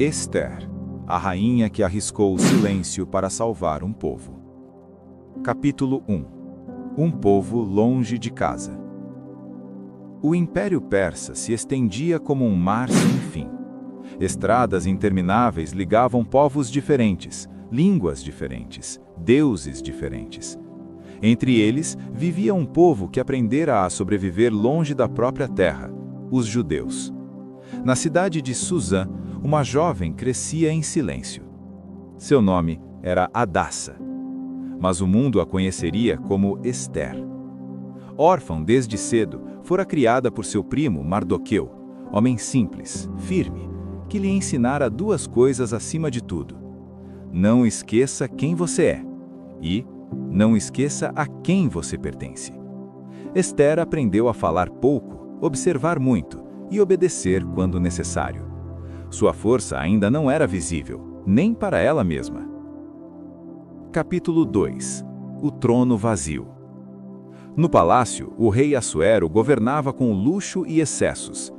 Ester, a rainha que arriscou o silêncio para salvar um povo. Capítulo 1. Um povo longe de casa. O Império Persa se estendia como um mar sem fim. Estradas intermináveis ligavam povos diferentes, línguas diferentes, deuses diferentes. Entre eles, vivia um povo que aprendera a sobreviver longe da própria terra, os judeus. Na cidade de Suzã, uma jovem crescia em silêncio. Seu nome era Hadassa, mas o mundo a conheceria como Ester. Órfã desde cedo, fora criada por seu primo Mardoqueu, homem simples, firme, que lhe ensinara duas coisas acima de tudo: não esqueça quem você é e não esqueça a quem você pertence. Ester aprendeu a falar pouco, observar muito e obedecer quando necessário. Sua força ainda não era visível, nem para ela mesma. Capítulo 2. O trono vazio. No palácio, o rei Assuero governava com luxo e excessos.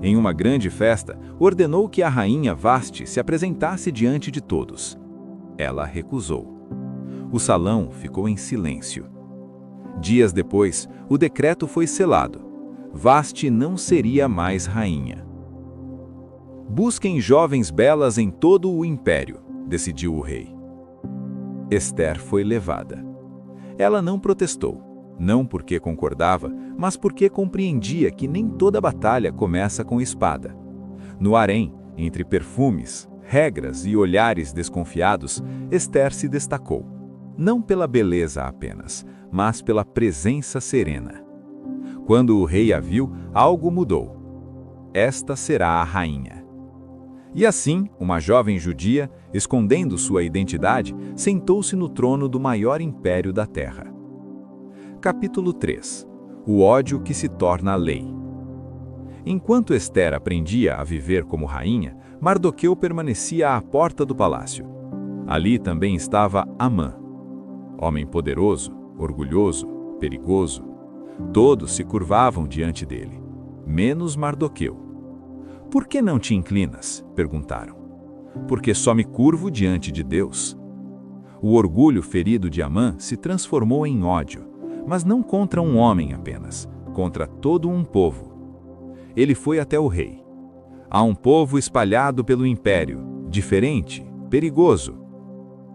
Em uma grande festa, ordenou que a rainha Vasti se apresentasse diante de todos. Ela recusou. O salão ficou em silêncio. Dias depois, o decreto foi selado. Vasti não seria mais rainha. Busquem jovens belas em todo o império, decidiu o rei. Ester foi levada. Ela não protestou, não porque concordava, mas porque compreendia que nem toda batalha começa com espada. No harém, entre perfumes, regras e olhares desconfiados, Ester se destacou, não pela beleza apenas, mas pela presença serena. Quando o rei a viu, algo mudou. Esta será a rainha. E assim, uma jovem judia, escondendo sua identidade, sentou-se no trono do maior império da terra. Capítulo 3. O ódio que se torna lei. Enquanto Ester aprendia a viver como rainha, Mardoqueu permanecia à porta do palácio. Ali também estava Amã. Homem poderoso, orgulhoso, perigoso. Todos se curvavam diante dele, menos Mardoqueu. «Por que não te inclinas?», perguntaram. «Porque só me curvo diante de Deus». O orgulho ferido de Amã se transformou em ódio, mas não contra um homem apenas, contra todo um povo. Ele foi até o rei. Há um povo espalhado pelo império, diferente, perigoso.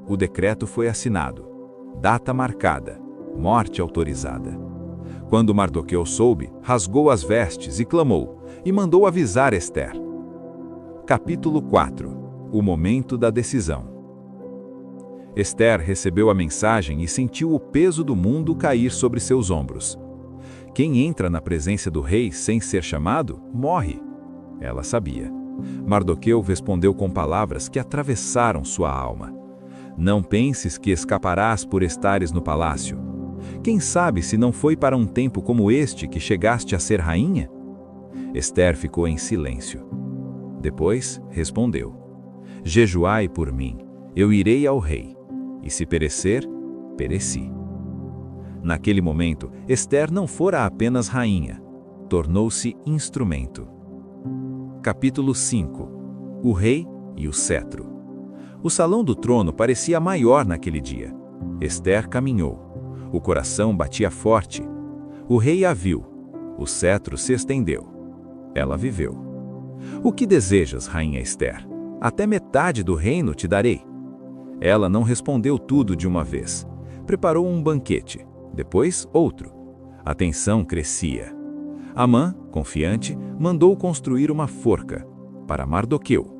O decreto foi assinado. Data marcada, morte autorizada. Quando Mardoqueu soube, rasgou as vestes e clamou, e mandou avisar Ester. Capítulo 4. O momento da decisão. Ester recebeu a mensagem e sentiu o peso do mundo cair sobre seus ombros. Quem entra na presença do rei sem ser chamado, morre. Ela sabia. Mardoqueu respondeu com palavras que atravessaram sua alma. Não penses que escaparás por estares no palácio. Quem sabe se não foi para um tempo como este que chegaste a ser rainha? Ester ficou em silêncio. Depois respondeu: jejuai por mim, eu irei ao rei, e se perecer, pereci. Naquele momento, Ester não fora apenas rainha, tornou-se instrumento. Capítulo 5. O rei e o cetro. O salão do trono parecia maior naquele dia. Ester caminhou. O coração batia forte. O rei a viu. O cetro se estendeu. Ela viveu. O que desejas, rainha Ester? Até metade do reino te darei. Ela não respondeu tudo de uma vez. Preparou um banquete, depois outro. A tensão crescia. Amã, confiante, mandou construir uma forca para Mardoqueu.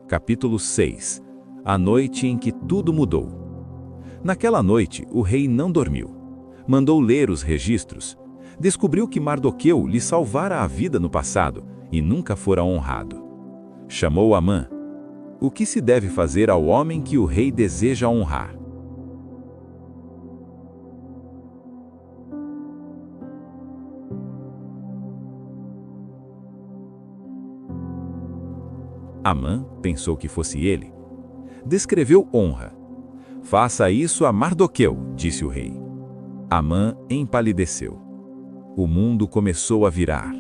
Capítulo 6. A noite em que tudo mudou. Naquela noite, o rei não dormiu. Mandou ler os registros. Descobriu que Mardoqueu lhe salvara a vida no passado e nunca fora honrado. Chamou Amã. O que se deve fazer ao homem que o rei deseja honrar? Amã pensou que fosse ele. Descreveu honra. Faça isso a Mardoqueu, disse o rei. Amã empalideceu. O mundo começou a virar.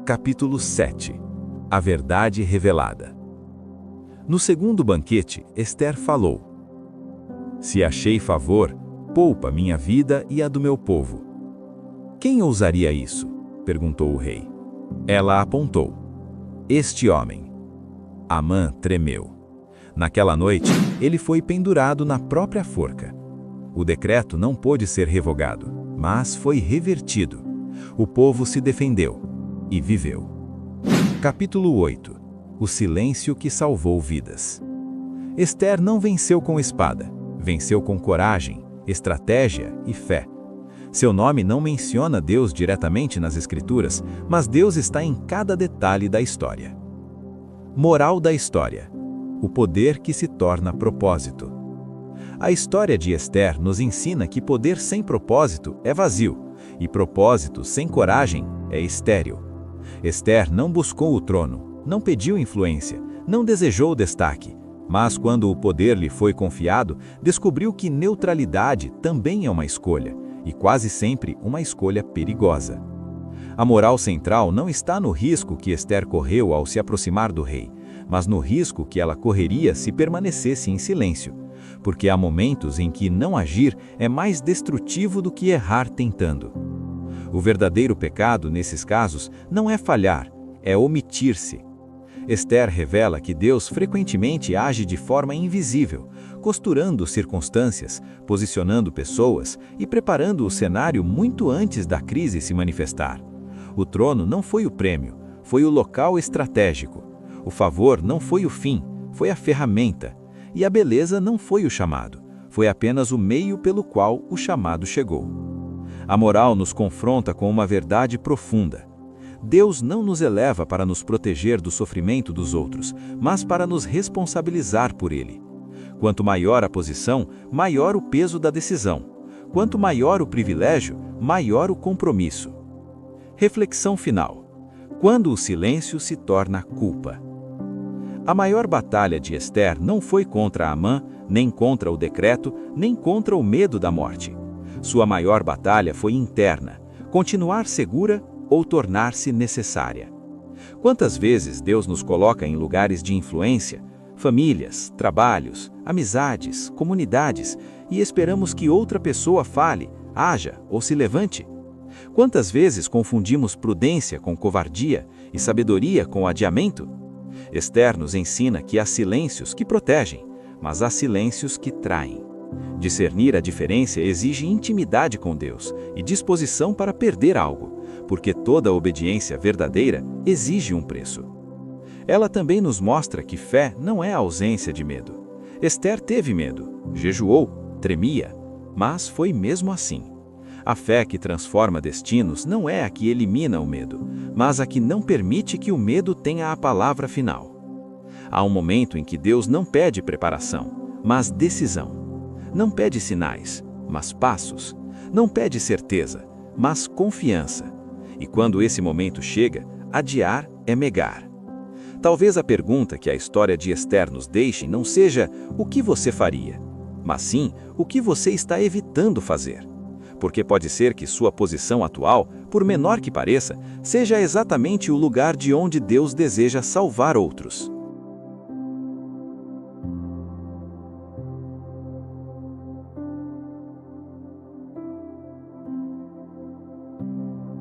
Capítulo 7. A verdade revelada. No segundo banquete, Ester falou: Se achei favor, poupa minha vida e a do meu povo. Quem ousaria isso? Perguntou o rei. Ela apontou: Este homem. Amã tremeu. Naquela noite, ele foi pendurado na própria forca. O decreto não pôde ser revogado, mas foi revertido. O povo se defendeu e viveu. Capítulo 8. O silêncio que salvou vidas. Ester não venceu com espada, venceu com coragem, estratégia e fé. Seu nome não menciona Deus diretamente nas Escrituras, mas Deus está em cada detalhe da história. Moral da história: o poder que se torna propósito. A história de Ester nos ensina que poder sem propósito é vazio, e propósito sem coragem é estéril. Ester não buscou o trono, não pediu influência, não desejou destaque, mas quando o poder lhe foi confiado, descobriu que neutralidade também é uma escolha, e quase sempre uma escolha perigosa. A moral central não está no risco que Ester correu ao se aproximar do rei, mas no risco que ela correria se permanecesse em silêncio, porque há momentos em que não agir é mais destrutivo do que errar tentando. O verdadeiro pecado, nesses casos, não é falhar, é omitir-se. Ester revela que Deus frequentemente age de forma invisível, costurando circunstâncias, posicionando pessoas e preparando o cenário muito antes da crise se manifestar. O trono não foi o prêmio, foi o local estratégico. O favor não foi o fim, foi a ferramenta. E a beleza não foi o chamado, foi apenas o meio pelo qual o chamado chegou. A moral nos confronta com uma verdade profunda. Deus não nos eleva para nos proteger do sofrimento dos outros, mas para nos responsabilizar por ele. Quanto maior a posição, maior o peso da decisão. Quanto maior o privilégio, maior o compromisso. Reflexão final: quando o silêncio se torna culpa. A maior batalha de Ester não foi contra Amã, nem contra o decreto, nem contra o medo da morte. Sua maior batalha foi interna: continuar segura ou tornar-se necessária. Quantas vezes Deus nos coloca em lugares de influência, famílias, trabalhos, amizades, comunidades, e esperamos que outra pessoa fale, haja ou se levante? Quantas vezes confundimos prudência com covardia e sabedoria com adiamento? Ester nos ensina que há silêncios que protegem, mas há silêncios que traem. Discernir a diferença exige intimidade com Deus e disposição para perder algo, porque toda obediência verdadeira exige um preço. Ela também nos mostra que fé não é a ausência de medo. Ester teve medo, jejuou, tremia, mas foi mesmo assim. A fé que transforma destinos não é a que elimina o medo, mas a que não permite que o medo tenha a palavra final. Há um momento em que Deus não pede preparação, mas decisão. Não pede sinais, mas passos. Não pede certeza, mas confiança. E quando esse momento chega, adiar é negar. Talvez a pergunta que a história de Ester nos deixe não seja o que você faria, mas sim o que você está evitando fazer. Porque pode ser que sua posição atual, por menor que pareça, seja exatamente o lugar de onde Deus deseja salvar outros.